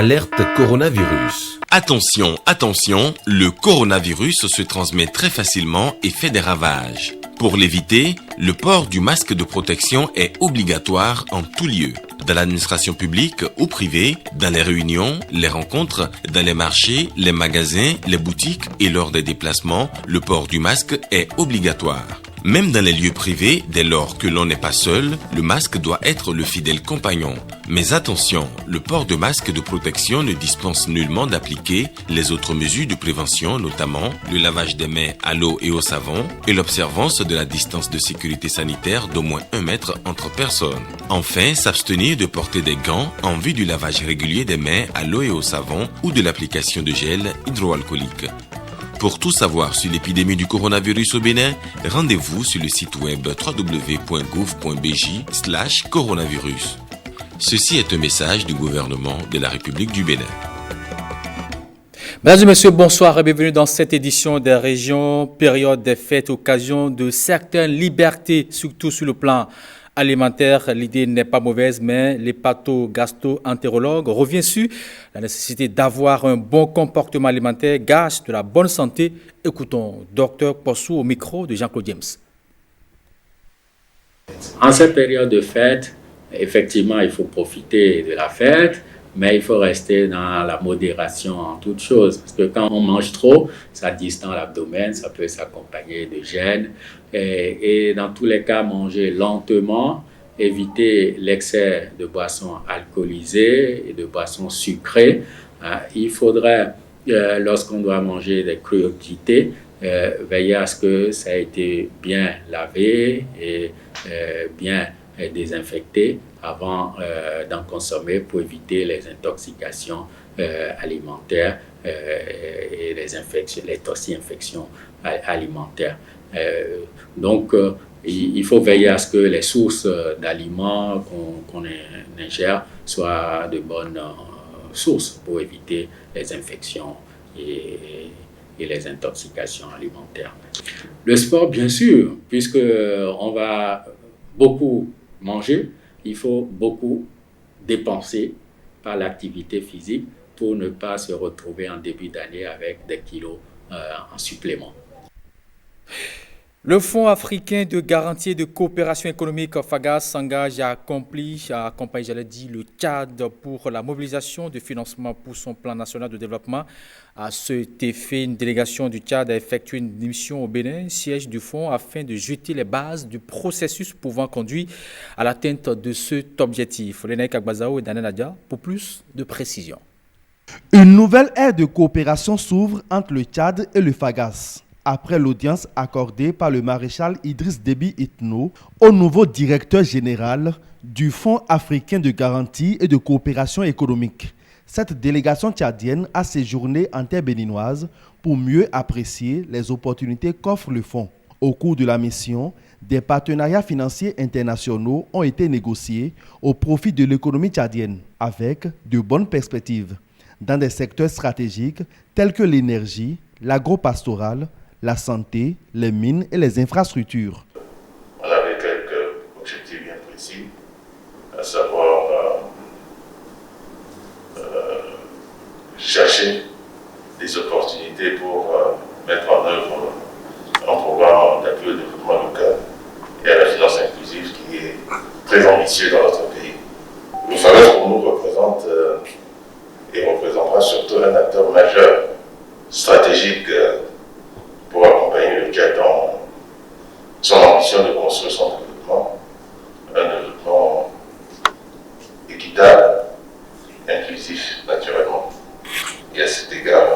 Alerte coronavirus. Attention, attention, le coronavirus se transmet très facilement et fait des ravages. Pour l'éviter, le port du masque de protection est obligatoire en tout lieu. Dans l'administration publique ou privée, dans les réunions, les rencontres, dans les marchés, les magasins, les boutiques et lors des déplacements, le port du masque est obligatoire. Même dans les lieux privés, dès lors que l'on n'est pas seul, le masque doit être le fidèle compagnon. Mais attention, le port de masque de protection ne dispense nullement d'appliquer les autres mesures de prévention, notamment le lavage des mains à l'eau et au savon et l'observance de la distance de sécurité sanitaire d'au moins 1 mètre entre personnes. Enfin, s'abstenir de porter des gants en vue du lavage régulier des mains à l'eau et au savon ou de l'application de gel hydroalcoolique. Pour tout savoir sur l'épidémie du coronavirus au Bénin, rendez-vous sur le site web www.gouv.bj/coronavirus. Ceci est un message du gouvernement de la République du Bénin. Mesdames et messieurs, bonsoir et bienvenue dans cette édition des régions, période des fêtes, occasion de certaines libertés, surtout sur le plan alimentaire. L'idée n'est pas mauvaise, mais l'hépato-gastro-entérologue revient sur la nécessité d'avoir un bon comportement alimentaire, gage de la bonne santé. Écoutons Dr Possou au micro de Jean-Claude James. En cette période de fête, effectivement, il faut profiter de la fête, mais il faut rester dans la modération en toutes choses. Parce que quand on mange trop, ça distend l'abdomen, ça peut s'accompagner de gêne. Et dans tous les cas, manger lentement, éviter l'excès de boissons alcoolisées et de boissons sucrées. Il faudrait, lorsqu'on doit manger des crudités, veiller à ce que ça ait été bien lavé et bien désinfecté avant d'en consommer pour éviter les intoxications alimentaires et les toxi-infections alimentaires. Donc, il faut veiller à ce que les sources d'aliments qu'on ingère soient de bonnes sources pour éviter les infections et les intoxications alimentaires. Le sport, bien sûr, puisque on va beaucoup manger, il faut beaucoup dépenser par l'activité physique pour ne pas se retrouver en début d'année avec des kilos en supplément. Le Fonds africain de garantie et de coopération économique FAGAS s'engage à accompagner, le Tchad pour la mobilisation de financement pour son plan national de développement. À cet effet, une délégation du Tchad a effectué une mission au Bénin, siège du fonds, afin de jeter les bases du processus pouvant conduire à l'atteinte de cet objectif. Lénaïk Agbazao et Daniel Nadia pour plus de précisions. Une nouvelle ère de coopération s'ouvre entre le Tchad et le FAGAS. Après l'audience accordée par le maréchal Idriss Déby Itno au nouveau directeur général du Fonds africain de garantie et de coopération économique. Cette délégation tchadienne a séjourné en terre béninoise pour mieux apprécier les opportunités qu'offre le fonds. Au cours de la mission, des partenariats financiers internationaux ont été négociés au profit de l'économie tchadienne, avec de bonnes perspectives, dans des secteurs stratégiques tels que l'énergie, l'agro-pastoral, la santé, les mines et les infrastructures. On avait quelques objectifs bien précis, à savoir chercher des opportunités pour mettre en œuvre un programme d'appui au développement local et à la finance inclusive qui est très ambitieux dans notre pays. Le FAGAS pour nous représente et représentera surtout un acteur majeur, stratégique, pour accompagner le Tchad dans son ambition de construire son développement, un développement équitable, inclusif naturellement. Et à cet égard,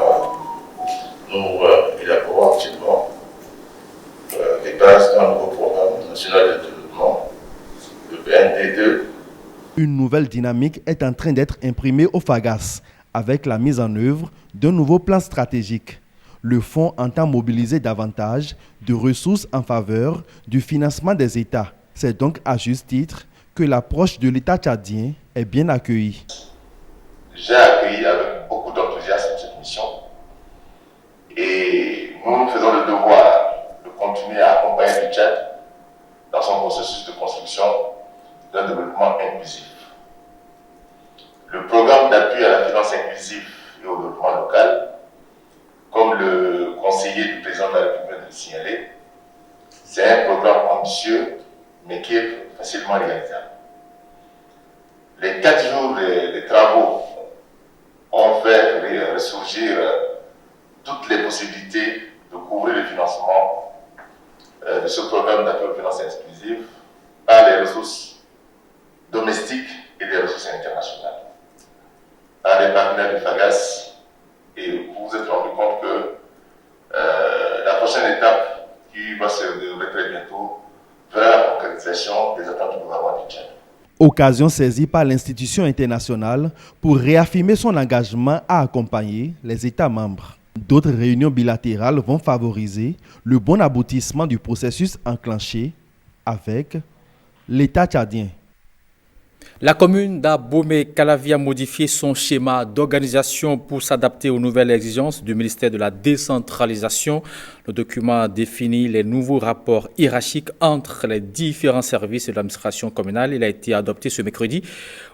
nous élaborons actuellement les bases d'un nouveau programme national de développement, le BND2. Une nouvelle dynamique est en train d'être imprimée au FAGAS avec la mise en œuvre d'un nouveau plan stratégique. Le fonds entend mobiliser davantage de ressources en faveur du financement des États. C'est donc à juste titre que l'approche de l'État tchadien est bien accueillie. J'ai accueilli avec beaucoup d'enthousiasme cette mission et nous faisons le devoir de continuer à accompagner le Tchad dans son processus de construction d'un développement inclusif. Le programme d'appui à la finance inclusive et au développement local, comme le conseiller du président de la République l'a signalé, c'est un programme ambitieux, mais qui est facilement réalisable. Les 4 jours de travaux ont fait ressurgir toutes les possibilités de couvrir le financement de ce programme d'appui aux finances inclusives par les ressources domestiques et des ressources internationales. Par les partenaires du FAGAS, et vous vous êtes rendu compte que la prochaine étape qui va se dérouler très bientôt vers la concrétisation des attentes du gouvernement du Tchad. Occasion saisie par l'institution internationale pour réaffirmer son engagement à accompagner les États membres. D'autres réunions bilatérales vont favoriser le bon aboutissement du processus enclenché avec l'État tchadien. La commune d'Abomey-Calavi a modifié son schéma d'organisation pour s'adapter aux nouvelles exigences du ministère de la décentralisation. Le document définit les nouveaux rapports hiérarchiques entre les différents services de l'administration communale. Il a été adopté ce mercredi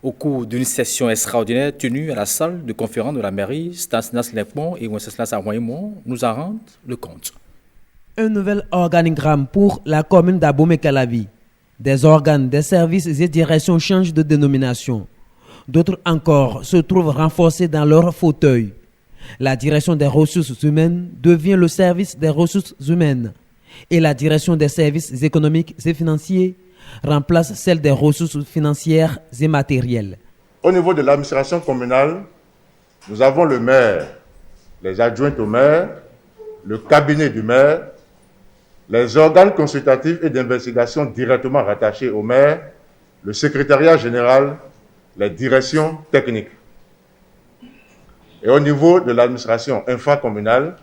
au cours d'une session extraordinaire tenue à la salle de conférence de la mairie. Stanislas Lepmont et Wenceslas Amoyemont nous en rendent le compte. Un nouvel organigramme pour la commune d'Abomey-Calavi. Des organes, des services et directions changent de dénomination. D'autres encore se trouvent renforcés dans leur fauteuil. La direction des ressources humaines devient le service des ressources humaines. Et la direction des services économiques et financiers remplace celle des ressources financières et matérielles. Au niveau de l'administration communale, nous avons le maire, les adjoints au maire, le cabinet du maire, les organes consultatifs et d'investigation directement rattachés au maire, le secrétariat général, les directions techniques. Et au niveau de l'administration infracommunale,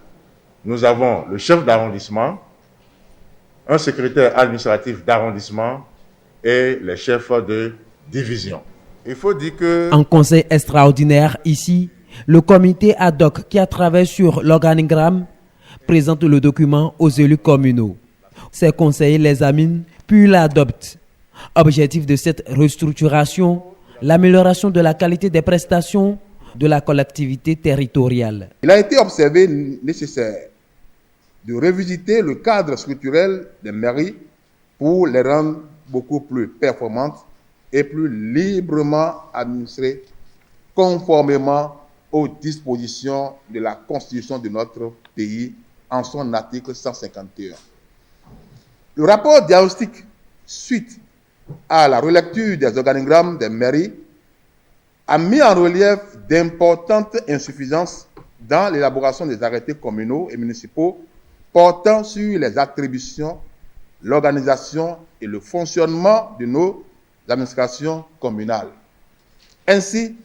nous avons le chef d'arrondissement, un secrétaire administratif d'arrondissement et les chefs de division. Il faut dire que... En conseil extraordinaire ici, le comité ad hoc qui a travaillé sur l'organigramme présente le document aux élus communaux. Ces conseillers l'examinent puis l'adoptent. Objectif de cette restructuration, l'amélioration de la qualité des prestations de la collectivité territoriale. Il a été observé nécessaire de revisiter le cadre structurel des mairies pour les rendre beaucoup plus performantes et plus librement administrées conformément aux dispositions de la Constitution de notre pays en son article 151. Le rapport diagnostique suite à la relecture des organigrammes des mairies a mis en relief d'importantes insuffisances dans l'élaboration des arrêtés communaux et municipaux portant sur les attributions, l'organisation et le fonctionnement de nos administrations communales. Ainsi,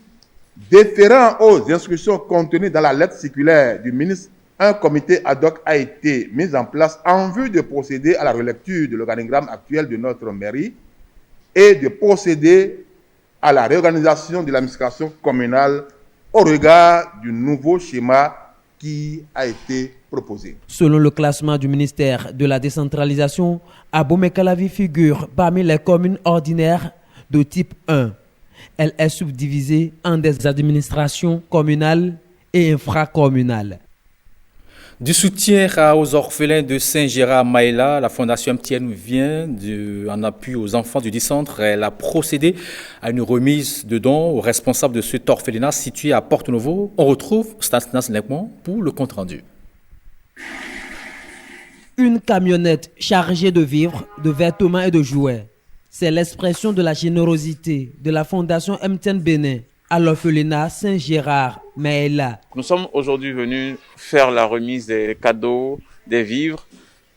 déférant aux instructions contenues dans la lettre circulaire du ministre, un comité ad hoc a été mis en place en vue de procéder à la relecture de l'organigramme actuel de notre mairie et de procéder à la réorganisation de l'administration communale au regard du nouveau schéma qui a été proposé. Selon le classement du ministère de la décentralisation, Abomey-Calavi figure parmi les communes ordinaires de type 1. Elle est subdivisée en des administrations communales et infracommunales. Du soutien aux orphelins de Saint-Gérard-Maïla, la Fondation MTN vient en appui aux enfants du centre. Elle a procédé à une remise de dons aux responsables de cet orphelinat situé à Porto-Novo. On retrouve Stanislas Lepmont pour le compte-rendu. Une camionnette chargée de vivres, de vêtements et de jouets. C'est l'expression de la générosité de la Fondation MTN Bénin à l'orphelinat Saint-Gérard-Maïla. Nous sommes aujourd'hui venus faire la remise des cadeaux, des vivres,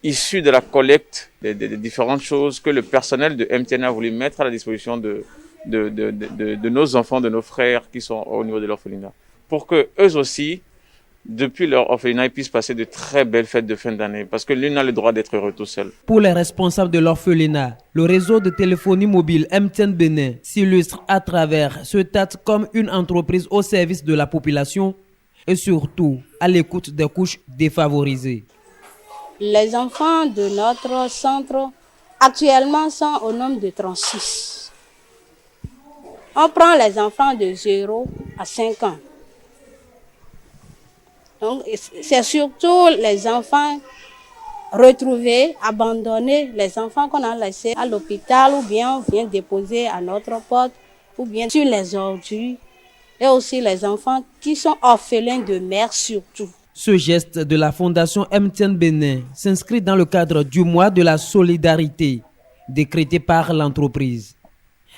issus de la collecte des différentes choses que le personnel de MTN a voulu mettre à la disposition de nos enfants, de nos frères qui sont au niveau de l'orphelinat. Pour que eux aussi, depuis leur orphelinat, ils puissent passer de très belles fêtes de fin d'année, parce que l'une a le droit d'être heureux tout seul. Pour les responsables de l'orphelinat, le réseau de téléphonie mobile MTN Bénin s'illustre à travers ce TAT comme une entreprise au service de la population et surtout à l'écoute des couches défavorisées. Les enfants de notre centre actuellement sont au nombre de 36. On prend les enfants de 0 à 5 ans. Donc, c'est surtout les enfants retrouvés, abandonnés, les enfants qu'on a laissés à l'hôpital ou bien on vient déposer à notre porte ou bien sur les ordures. Et aussi les enfants qui sont orphelins de mère surtout. Ce geste de la Fondation MTN Bénin s'inscrit dans le cadre du mois de la solidarité décrété par l'entreprise.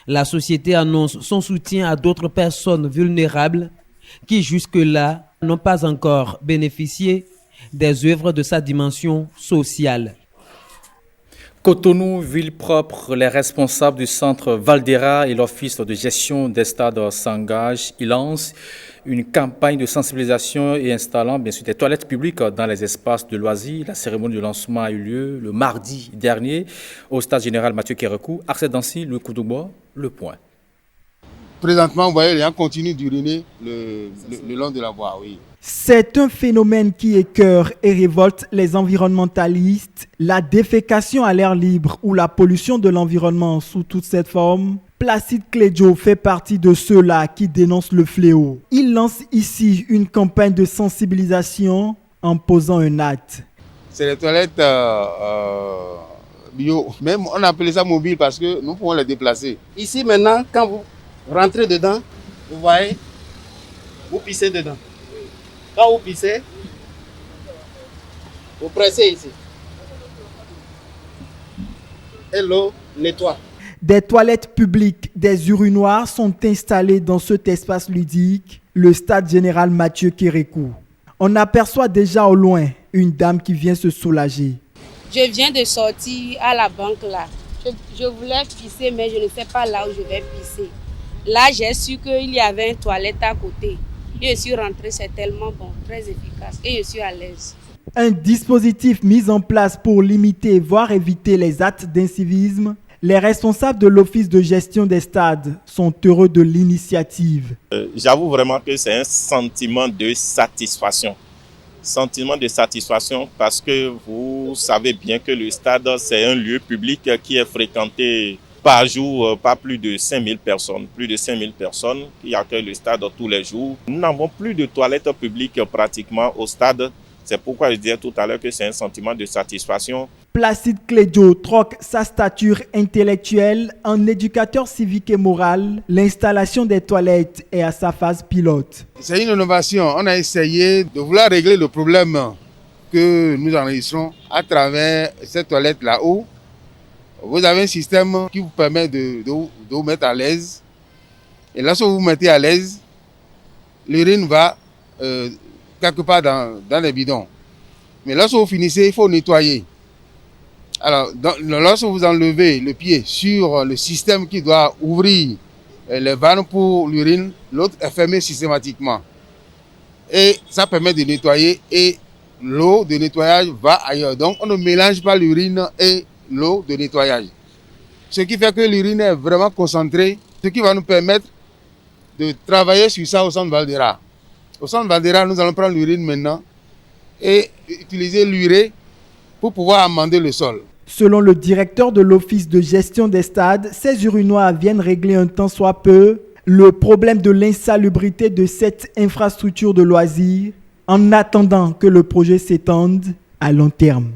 La société annonce son soutien à d'autres personnes vulnérables qui jusque-là n'ont pas encore bénéficié des œuvres de sa dimension sociale. Cotonou, ville propre, les responsables du centre Valdera et l'office de gestion des stades s'engagent. Ils lancent une campagne de sensibilisation et installant bien sûr des toilettes publiques dans les espaces de loisirs. La cérémonie de lancement a eu lieu le mardi dernier au stade général Mathieu Kérékou. Accès d'Ancy, le coup de bois, le point. Présentement, vous voyez, les gens continuent d'uriner le long de la voie, oui. C'est un phénomène qui écœure et révolte les environnementalistes. La défécation à l'air libre ou la pollution de l'environnement sous toutes ses formes. Placide Clédio fait partie de ceux-là qui dénoncent le fléau. Il lance ici une campagne de sensibilisation en posant un acte. C'est les toilettes bio. Même on appelait ça mobile parce que nous pouvons les déplacer. Ici maintenant, quand vous rentrez dedans, vous voyez, vous pissez dedans. Quand vous pissez, vous pressez ici. Et l'eau nettoie. Des toilettes publiques, des urinoirs sont installés dans cet espace ludique, le stade général Mathieu Kérékou. On aperçoit déjà au loin une dame qui vient se soulager. Je viens de sortir à la banque là. Je voulais pisser mais je ne sais pas là où je vais pisser. Là j'ai su qu'il y avait une toilette à côté. Et je suis rentrée, c'est tellement bon, très efficace et je suis à l'aise. Un dispositif mis en place pour limiter, voire éviter les actes d'incivisme. Les responsables de l'office de gestion des stades sont heureux de l'initiative. J'avoue vraiment que c'est un sentiment de satisfaction. Sentiment de satisfaction parce que vous savez bien que le stade, c'est un lieu public qui est fréquenté par jour, pas plus de 5000 personnes. Plus de 5000 personnes qui accueillent le stade tous les jours. Nous n'avons plus de toilettes publiques pratiquement au stade. C'est pourquoi je disais tout à l'heure que c'est un sentiment de satisfaction. Placide Clédio troque sa stature intellectuelle en éducateur civique et moral. L'installation des toilettes est à sa phase pilote. C'est une innovation. On a essayé de vouloir régler le problème que nous enregistrons à travers cette toilette là-haut. Vous avez un système qui vous permet de vous mettre à l'aise. Et lorsque vous vous mettez à l'aise, l'urine va quelque part dans les bidons. Mais lorsque vous finissez, il faut nettoyer. Alors, lorsque vous enlevez le pied sur le système qui doit ouvrir les vannes pour l'urine, l'autre est fermé systématiquement. Et ça permet de nettoyer et l'eau de nettoyage va ailleurs. Donc, on ne mélange pas l'urine et l'eau de nettoyage. Ce qui fait que l'urine est vraiment concentrée, ce qui va nous permettre de travailler sur ça au centre Valdera. Au centre Valdera, nous allons prendre l'urine maintenant et utiliser l'urée pour pouvoir amender le sol. Selon le directeur de l'office de gestion des stades, ces urinoirs viennent régler un tant soit peu le problème de l'insalubrité de cette infrastructure de loisirs en attendant que le projet s'étende à long terme.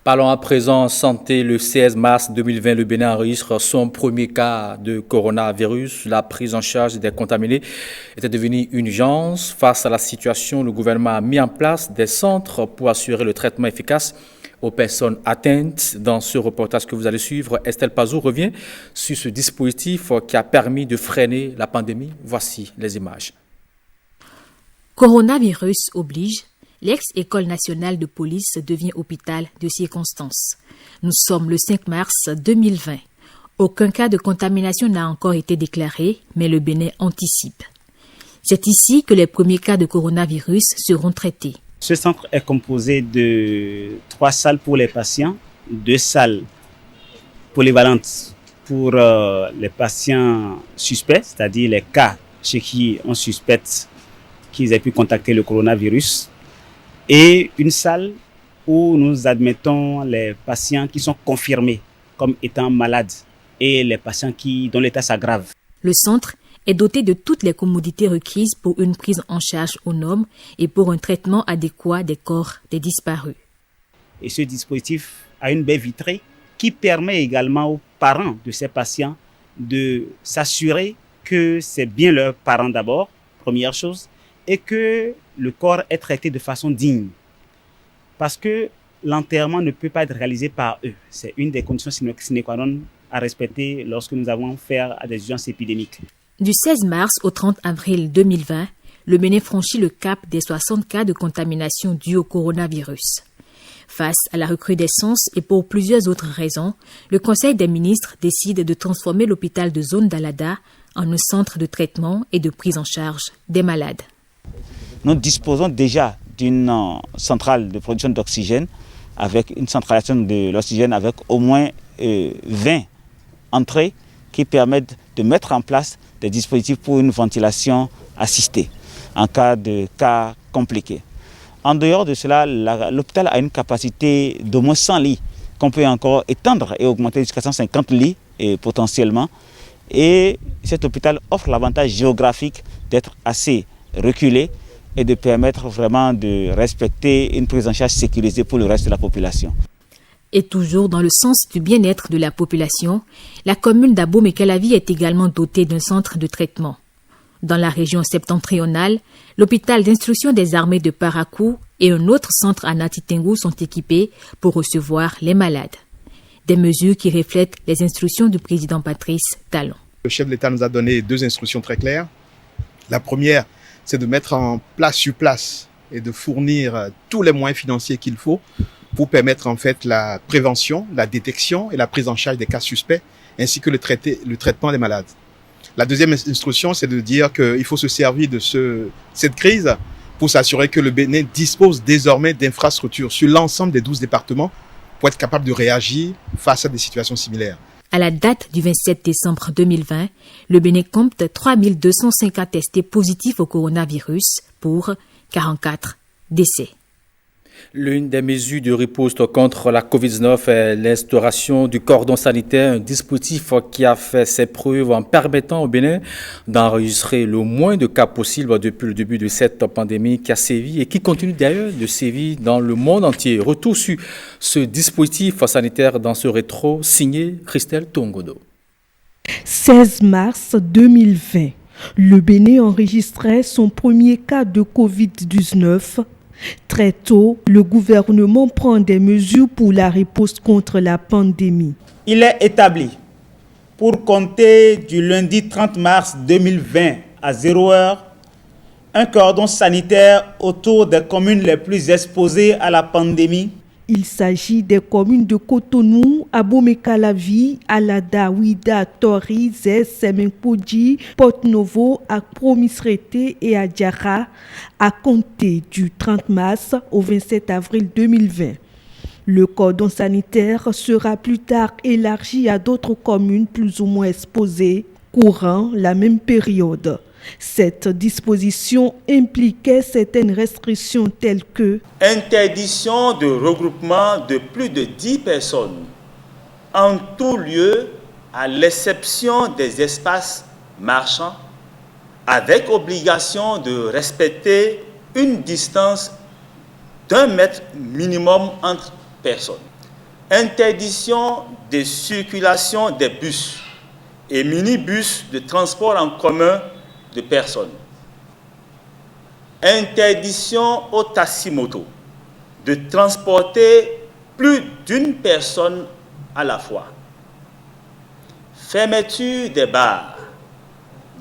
Parlons à présent santé. Le 16 mars 2020, le Bénin enregistre son premier cas de coronavirus. La prise en charge des contaminés était devenue une urgence. Face à la situation, le gouvernement a mis en place des centres pour assurer le traitement efficace aux personnes atteintes. Dans ce reportage que vous allez suivre, Estelle Pazou revient sur ce dispositif qui a permis de freiner la pandémie. Voici les images. Coronavirus oblige. L'ex-école nationale de police devient hôpital de circonstance. Nous sommes le 5 mars 2020. Aucun cas de contamination n'a encore été déclaré, mais le Bénin anticipe. C'est ici que les premiers cas de coronavirus seront traités. Ce centre est composé de 3 salles pour les patients, 2 salles polyvalentes pour les patients suspects, c'est-à-dire les cas chez qui on suspecte qu'ils aient pu contacter le coronavirus, et une salle où nous admettons les patients qui sont confirmés comme étant malades et les patients dont l'état s'aggrave. Le centre est doté de toutes les commodités requises pour une prise en charge aux normes et pour un traitement adéquat des corps des disparus. Et ce dispositif a une baie vitrée qui permet également aux parents de ces patients de s'assurer que c'est bien leurs parents d'abord, première chose, et que le corps est traité de façon digne. Parce que l'enterrement ne peut pas être réalisé par eux. C'est une des conditions sine qua non à respecter lorsque nous avons affaire à des urgences épidémiques. Du 16 mars au 30 avril 2020, le Bénin franchit le cap des 60 cas de contamination dus au coronavirus. Face à la recrudescence et pour plusieurs autres raisons, le Conseil des ministres décide de transformer l'hôpital de zone d'Alada en un centre de traitement et de prise en charge des malades. Nous disposons déjà d'une centrale de production d'oxygène avec une centralisation de l'oxygène avec au moins 20 entrées qui permettent de mettre en place des dispositifs pour une ventilation assistée en cas de cas compliqués. En dehors de cela, l'hôpital a une capacité d'au moins 100 lits qu'on peut encore étendre et augmenter jusqu'à 150 lits potentiellement. Et cet hôpital offre l'avantage géographique d'être assez reculé et de permettre vraiment de respecter une prise en charge sécurisée pour le reste de la population. Et toujours dans le sens du bien-être de la population, la commune d'Abomey-Calavi est également dotée d'un centre de traitement. Dans la région septentrionale, l'hôpital d'instruction des armées de Parakou et un autre centre à Natitingou sont équipés pour recevoir les malades. Des mesures qui reflètent les instructions du président Patrice Talon. Le chef de l'État nous a donné 2 instructions très claires. La première, c'est de mettre en place sur place et de fournir tous les moyens financiers qu'il faut pour permettre en fait la prévention, la détection et la prise en charge des cas suspects, ainsi que le traitement des malades. La deuxième instruction, c'est de dire qu'il faut se servir de cette crise pour s'assurer que le Bénin dispose désormais d'infrastructures sur l'ensemble des 12 départements pour être capable de réagir face à des situations similaires. À la date du 27 décembre 2020, le Bénin compte 3205 cas testés positifs au coronavirus pour 44 décès. L'une des mesures de riposte contre la COVID-19 est l'instauration du cordon sanitaire, un dispositif qui a fait ses preuves en permettant au Bénin d'enregistrer le moins de cas possible depuis le début de cette pandémie qui a sévi et qui continue d'ailleurs de sévir dans le monde entier. Retour sur ce dispositif sanitaire dans ce rétro signé Christelle Tongodo. 16 mars 2020, le Bénin enregistrait son premier cas de COVID-19. Très tôt, le gouvernement prend des mesures pour la riposte contre la pandémie. Il est établi, pour compter du lundi 30 mars 2020 à 0h, un cordon sanitaire autour des communes les plus exposées à la pandémie. Il s'agit des communes de Cotonou, Abomey-Calavi, Alada, Ouida, Tori, Zes, Semenkoudji, Porte-Novo, Akpromisrete et Adjara, à compter du 30 mars au 27 avril 2020. Le cordon sanitaire sera plus tard élargi à d'autres communes plus ou moins exposées, courant la même période. Cette disposition impliquait certaines restrictions telles que interdiction de regroupement de plus de 10 personnes en tout lieu à l'exception des espaces marchands avec obligation de respecter une distance d'1 mètre minimum entre personnes. Interdiction de circulation des bus et minibus de transport en commun de personnes. Interdiction aux taximotos de transporter plus d'une personne à la fois. Fermeture des bars,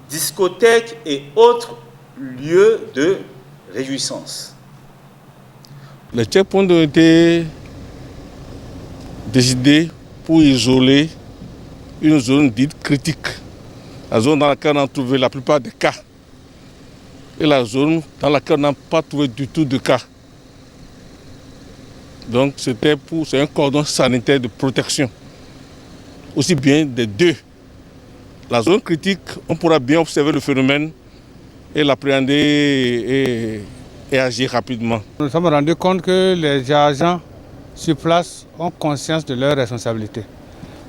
discothèques et autres lieux de réjouissance. Les checkpoints ont été décidés pour isoler une zone dite critique. La zone dans laquelle on a trouvé la plupart des cas et la zone dans laquelle on n'a pas trouvé du tout de cas. Donc c'est un cordon sanitaire de protection, aussi bien des deux. La zone critique, on pourra bien observer le phénomène et l'appréhender et agir rapidement. Nous nous sommes rendus compte que les agents sur place ont conscience de leurs responsabilités.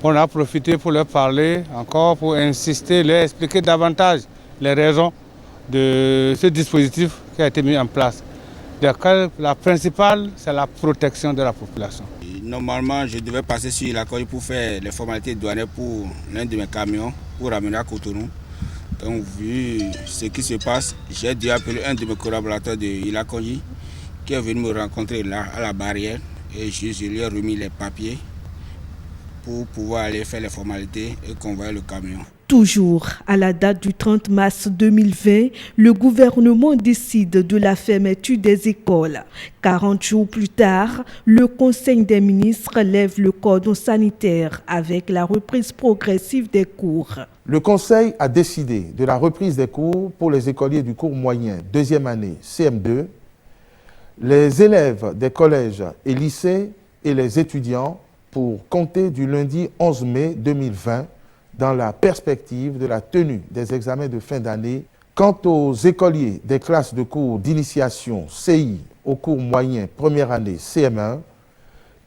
On a profité pour leur parler encore, pour insister, leur expliquer davantage les raisons de ce dispositif qui a été mis en place. La principale, c'est la protection de la population. Normalement, je devais passer sur la côte pour faire les formalités douanières pour l'un de mes camions, pour ramener à Cotonou. Donc, vu ce qui se passe, j'ai dû appeler un de mes collaborateurs de Ilakonji qui est venu me rencontrer là, à la barrière. Et je lui ai remis les papiers pour pouvoir aller faire les formalités et convoyer le camion. Toujours à la date du 30 mars 2020, le gouvernement décide de la fermeture des écoles. 40 jours plus tard, le Conseil des ministres lève le cordon sanitaire avec la reprise progressive des cours. Le Conseil a décidé de la reprise des cours pour les écoliers du cours moyen, deuxième année CM2, les élèves des collèges et lycées et les étudiants pour compter du lundi 11 mai 2020 dans la perspective de la tenue des examens de fin d'année. Quant aux écoliers des classes de cours d'initiation CI au cours moyen première année CM1,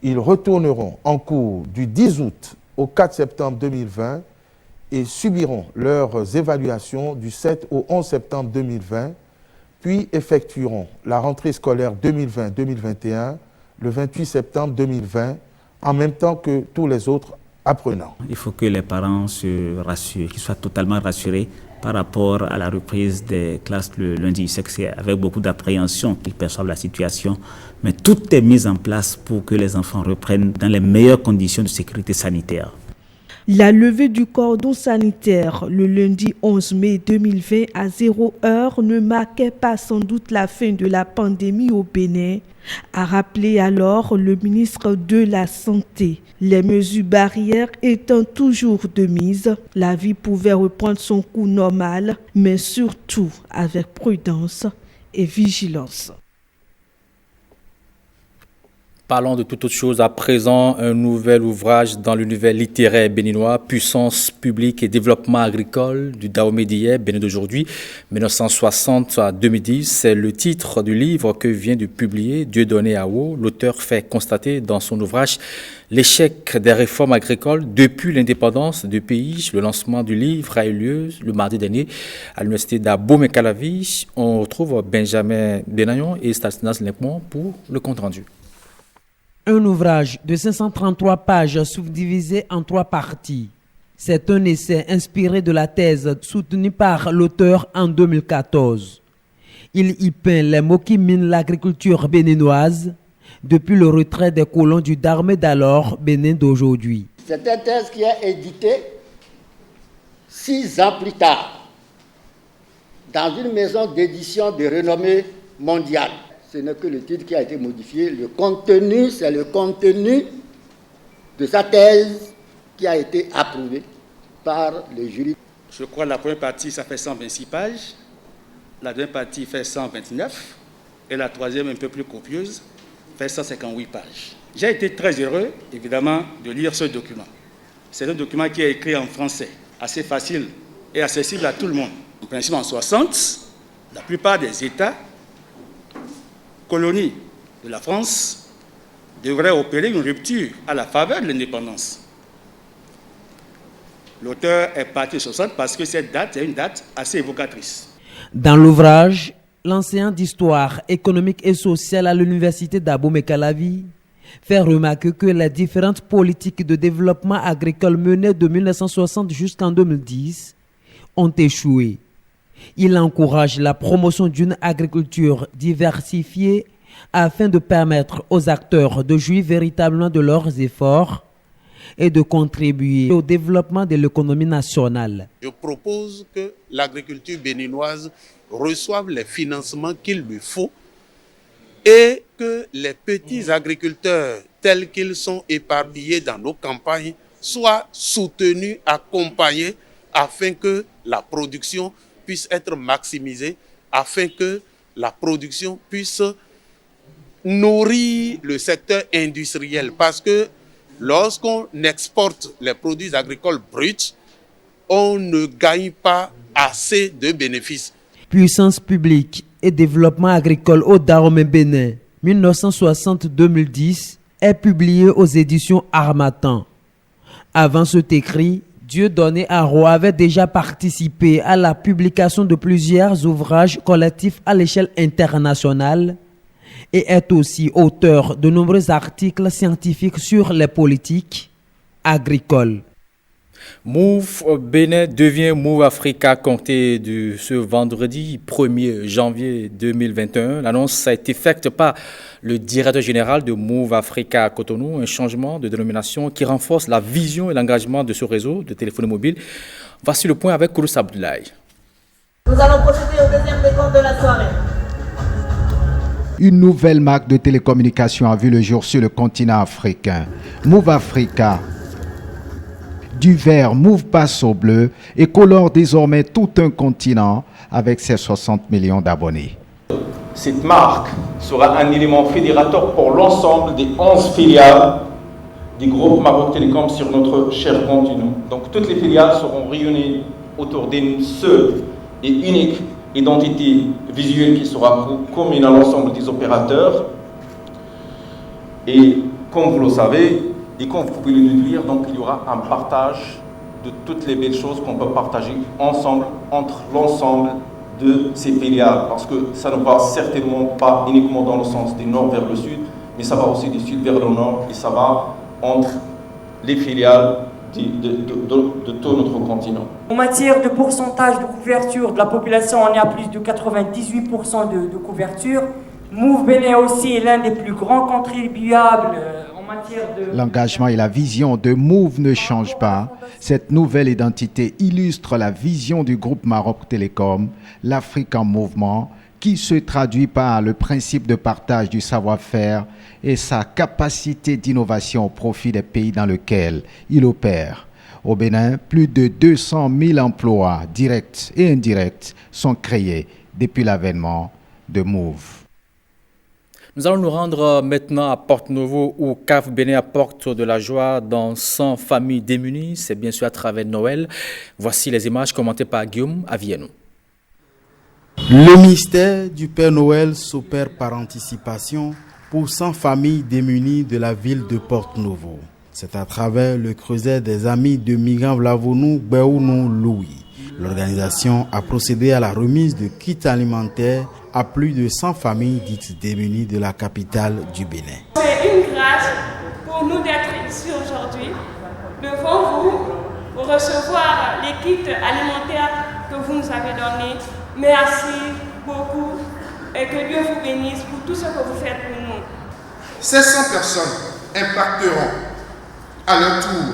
ils retourneront en cours du 10 août au 4 septembre 2020 et subiront leurs évaluations du 7 au 11 septembre 2020, puis effectueront la rentrée scolaire 2020-2021 le 28 septembre 2020, en même temps que tous les autres apprenants. Il faut que les parents se rassurent, qu'ils soient totalement rassurés par rapport à la reprise des classes le lundi. Je sais que c'est avec beaucoup d'appréhension qu'ils perçoivent la situation, mais tout est mis en place pour que les enfants reprennent dans les meilleures conditions de sécurité sanitaire. La levée du cordon sanitaire le lundi 11 mai 2020 à 0h ne marquait pas sans doute la fin de la pandémie au Bénin, a rappelé alors le ministre de la Santé. Les mesures barrières étant toujours de mise, la vie pouvait reprendre son cours normal, mais surtout avec prudence et vigilance. Parlons de toute autre chose à présent, un nouvel ouvrage dans l'univers littéraire béninois, Puissance publique et développement agricole du Dahomey d'hier, Bénin d'aujourd'hui, 1960 à 2010. C'est le titre du livre que vient de publier Dieudonné Awo. L'auteur fait constater dans son ouvrage l'échec des réformes agricoles depuis l'indépendance du pays. Le lancement du livre a eu lieu le mardi dernier à l'université d'Abomey-Calavi. On retrouve Benjamin Benayon et Stanislas Limpon pour le compte-rendu. Un ouvrage de 533 pages subdivisé en 3 parties. C'est un essai inspiré de la thèse soutenue par l'auteur en 2014. Il y peint les maux qui minent l'agriculture béninoise depuis le retrait des colons du Dahomey d'alors, Bénin d'aujourd'hui. C'est une thèse qui est éditée 6 ans plus tard dans une maison d'édition de renommée mondiale. Ce n'est que le titre qui a été modifié. Le contenu, c'est le contenu de sa thèse qui a été approuvé par le jury. Je crois que la première partie, ça fait 126 pages. La deuxième partie fait 129. Et la troisième, un peu plus copieuse, fait 158 pages. J'ai été très heureux, évidemment, de lire ce document. C'est un document qui est écrit en français, assez facile et accessible à tout le monde. En principe, en 60, la plupart des États colonies de la France devraient opérer une rupture à la faveur de l'indépendance. L'auteur est parti sur 60 parce que cette date est une date assez évocatrice. Dans l'ouvrage, l'enseignant d'histoire économique et sociale à l'université d'Abomey-Calavi fait remarquer que les différentes politiques de développement agricole menées de 1960 jusqu'en 2010 ont échoué. Il encourage la promotion d'une agriculture diversifiée afin de permettre aux acteurs de jouir véritablement de leurs efforts et de contribuer au développement de l'économie nationale. Je propose que l'agriculture béninoise reçoive les financements qu'il lui faut et que les petits agriculteurs tels qu'ils sont éparpillés dans nos campagnes soient soutenus, accompagnés afin que la production puisse être maximisée, afin que la production puisse nourrir le secteur industriel. Parce que lorsqu'on exporte les produits agricoles bruts, on ne gagne pas assez de bénéfices. Puissance publique et développement agricole au Dahomey Bénin, 1960-2010, est publié aux éditions Harmattan. Avant cet écrit, Dieudonné Arro avait déjà participé à la publication de plusieurs ouvrages collectifs à l'échelle internationale et est aussi auteur de nombreux articles scientifiques sur les politiques agricoles. Move Bénin devient Move Africa compté de ce vendredi 1er janvier 2021. L'annonce a été faite par le directeur général de Move Africa à Cotonou, un changement de dénomination qui renforce la vision et l'engagement de ce réseau de téléphonie mobile. Voici le point avec Kourous Abdoulaye. Nous allons procéder au deuxième décompte de la soirée. Une nouvelle marque de télécommunication a vu le jour sur le continent africain. Move Africa. Du vert, Move passe au bleu et colore désormais tout un continent avec ses 60 millions d'abonnés. Cette marque sera un élément fédérateur pour l'ensemble des 11 filiales du groupe Maroc Télécom sur notre cher continent. Donc toutes les filiales seront réunies autour d'une seule et unique identité visuelle qui sera commune à l'ensemble des opérateurs. Et comme vous le savez, et comme vous pouvez le déduire, donc il y aura un partage de toutes les belles choses qu'on peut partager ensemble, entre l'ensemble de ces filiales. Parce que ça ne va certainement pas uniquement dans le sens du nord vers le sud, mais ça va aussi du sud vers le nord, et ça va entre les filiales de tout notre continent. En matière de pourcentage de couverture de la population, on est à plus de 98% de couverture. Move Bénin aussi est l'un des plus grands contribuables en matière de... L'engagement et la vision de Move ne changent pas. Cette nouvelle identité illustre la vision du groupe Maroc Télécom, l'Afrique en mouvement, qui se traduit par le principe de partage du savoir-faire et sa capacité d'innovation au profit des pays dans lesquels il opère. Au Bénin, plus de 200 000 emplois directs et indirects sont créés depuis l'avènement de Move. Nous allons nous rendre maintenant à Porte-Novo où CAF Bénin apporte de la joie dans 100 familles démunies. C'est bien sûr à travers Noël. Voici les images commentées par Guillaume Avienou. Le mystère du Père Noël s'opère par anticipation pour 100 familles démunies de la ville de Porte-Novo. C'est à travers le creuset des amis de Migan Vlavonou Béounou Louis. L'organisation a procédé à la remise de kits alimentaires à plus de 100 familles dites démunies de la capitale du Bénin. C'est une grâce pour nous d'être ici aujourd'hui, devant vous, pour recevoir les kits alimentaires que vous nous avez donnés. Merci beaucoup et que Dieu vous bénisse pour tout ce que vous faites pour nous. Ces 100 personnes impacteront à leur tour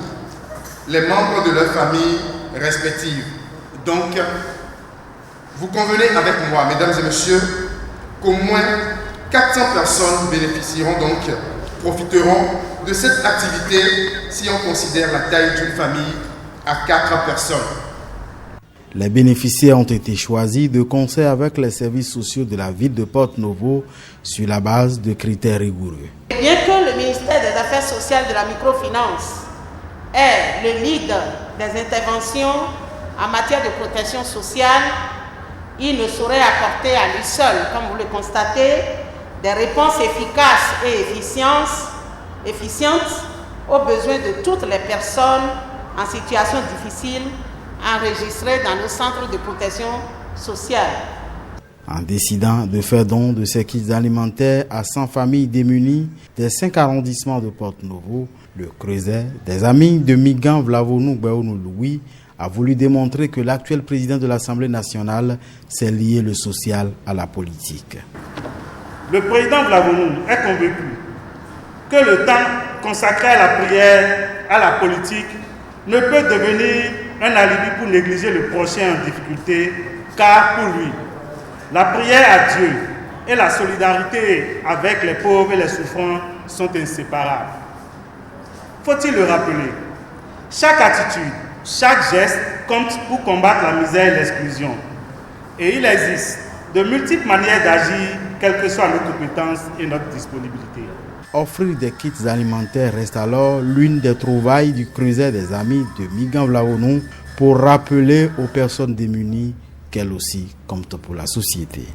les membres de leur famille respective. Donc, vous convenez avec moi, mesdames et messieurs, qu'au moins 400 personnes bénéficieront donc, profiteront de cette activité si on considère la taille d'une famille à 4 personnes. Les bénéficiaires ont été choisis de concert avec les services sociaux de la ville de Porte-Novo sur la base de critères rigoureux. Bien que le ministère des Affaires sociales et de la microfinance est le leader des interventions en matière de protection sociale, il ne saurait apporter à lui seul, comme vous le constatez, des réponses efficaces et efficientes aux besoins de toutes les personnes en situation difficile enregistrées dans nos centres de protection sociale. En décidant de faire don de ces kits alimentaires à 100 familles démunies des 5 arrondissements de Porte-Novo, le creuset des amis de Migan Vlavonou Béounou Louis a voulu démontrer que l'actuel président de l'Assemblée nationale s'est lié le social à la politique. Le président Vlavonou est convaincu que le temps consacré à la prière, à la politique, ne peut devenir un alibi pour négliger le prochain en difficulté, car pour lui, la prière à Dieu et la solidarité avec les pauvres et les souffrants sont inséparables. Faut-il le rappeler? Chaque attitude, chaque geste compte pour combattre la misère et l'exclusion. Et il existe de multiples manières d'agir, quelle que soit notre compétence et notre disponibilité. Offrir des kits alimentaires reste alors l'une des trouvailles du creuset des amis de Migan Vlavonou pour rappeler aux personnes démunies qu'elles aussi comptent pour la société.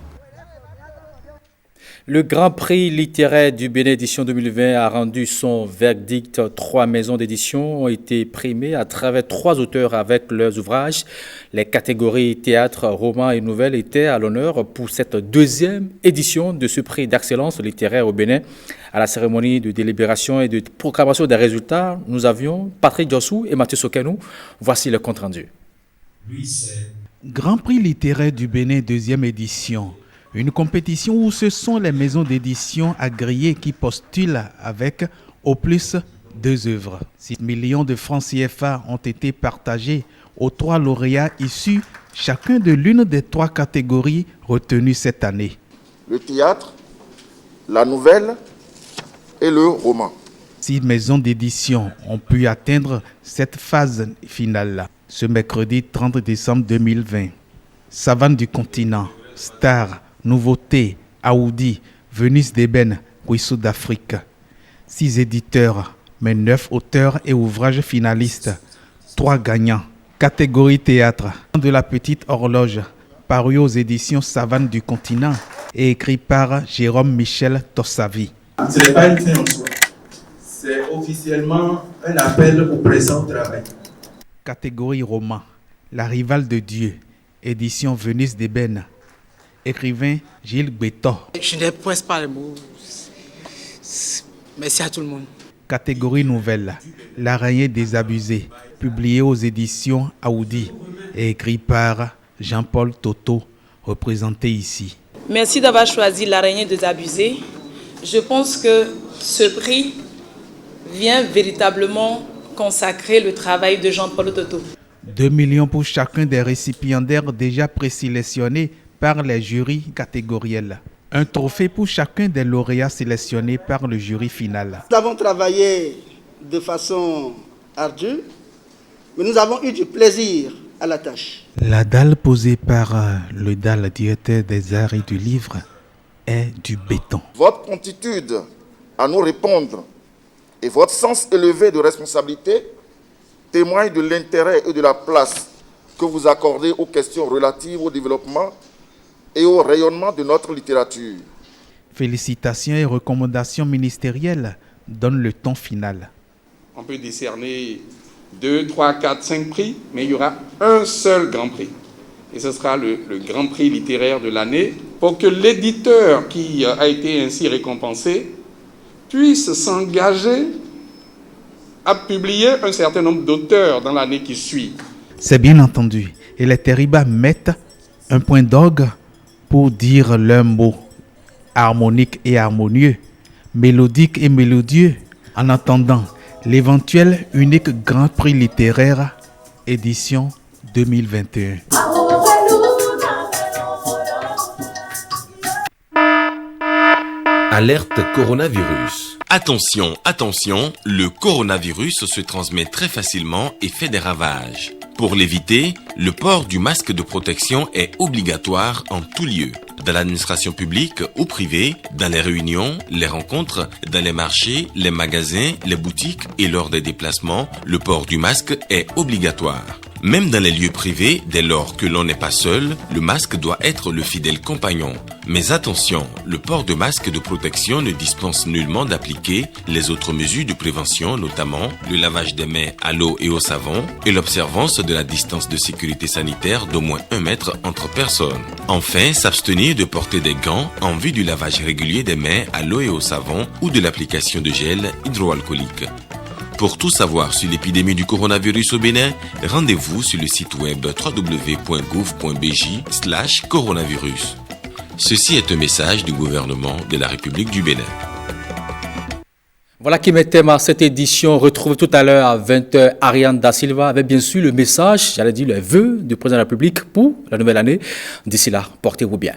Le Grand Prix littéraire du Bénin édition 2020 a rendu son verdict. 3 maisons d'édition ont été primées à travers 3 auteurs avec leurs ouvrages. Les catégories théâtre, roman et nouvelles étaient à l'honneur pour cette 2e édition de ce prix d'excellence littéraire au Bénin. À la cérémonie de délibération et de proclamation des résultats, nous avions Patrick Diossou et Mathieu Sokenou. Voici le compte rendu. Grand Prix littéraire du Bénin 2e édition. Une compétition où ce sont les maisons d'édition agréées qui postulent avec au plus 2 œuvres. 6 millions de francs CFA ont été partagés aux 3 lauréats issus chacun de l'une des 3 catégories retenues cette année. Le théâtre, la nouvelle et le roman. 6 maisons d'édition ont pu atteindre cette phase finale ce mercredi 30 décembre 2020. Savane du continent, Star, Nouveauté, Aoudi, Venise d'Ébène, Ruisseau d'Afrique. 6 éditeurs, mais 9 auteurs et ouvrages finalistes. 3 gagnants. Catégorie théâtre. De la petite horloge, paru aux éditions Savane du continent et écrit par Jérôme Michel Tossavi. Ce n'est pas une fin en soi. C'est officiellement un appel au présent travail. Catégorie roman. La rivale de Dieu. Édition Venise d'Ébène. Écrivain Gilles Béton. Je ne presse pas les mots. Merci à tout le monde. Catégorie nouvelle. L'araignée désabusée. Publié aux éditions Aoudi et écrit par Jean-Paul Toto, représenté ici. Merci d'avoir choisi l'araignée désabusée. Je pense que ce prix vient véritablement consacrer le travail de Jean-Paul Toto. 2 millions pour chacun des récipiendaires déjà présélectionnés par les jurys catégoriels. Un trophée pour chacun des lauréats sélectionnés par le jury final. Nous avons travaillé de façon ardue, mais nous avons eu du plaisir à la tâche. La dalle posée par le DAL, directeur des arts et du livre, est du béton. Votre promptitude à nous répondre et votre sens élevé de responsabilité témoignent de l'intérêt et de la place que vous accordez aux questions relatives au développement et au rayonnement de notre littérature. Félicitations et recommandations ministérielles donnent le ton final. On peut décerner 2, 3, 4, 5 prix, mais il y aura un seul grand prix. Et ce sera le grand prix littéraire de l'année pour que l'éditeur qui a été ainsi récompensé puisse s'engager à publier un certain nombre d'auteurs dans l'année qui suit. C'est bien entendu. Et les Terribas mettent un point d'orgue pour dire leurs mots, harmonique et harmonieux, mélodique et mélodieux, en attendant l'éventuel unique Grand Prix littéraire édition 2021. Alerte coronavirus. Attention, attention, le coronavirus se transmet très facilement et fait des ravages. Pour l'éviter, le port du masque de protection est obligatoire en tout lieu. Dans l'administration publique ou privée, dans les réunions, les rencontres, dans les marchés, les magasins, les boutiques et lors des déplacements, le port du masque est obligatoire. Même dans les lieux privés, dès lors que l'on n'est pas seul, le masque doit être le fidèle compagnon. Mais attention, le port de masque de protection ne dispense nullement d'appliquer les autres mesures de prévention, notamment le lavage des mains à l'eau et au savon et l'observance de la distance de sécurité sanitaire d'au moins 1 mètre entre personnes. Enfin, s'abstenir de porter des gants en vue du lavage régulier des mains à l'eau et au savon ou de l'application de gel hydroalcoolique. Pour tout savoir sur l'épidémie du coronavirus au Bénin, rendez-vous sur le site web www.gouv.bj/coronavirus. Ceci est un message du gouvernement de la République du Bénin. Voilà qui met thème à cette édition. Retrouve tout à l'heure à 20h Ariane Da Silva avec bien sûr le message, j'allais dire le vœu du président de la République pour la nouvelle année. D'ici là, portez-vous bien.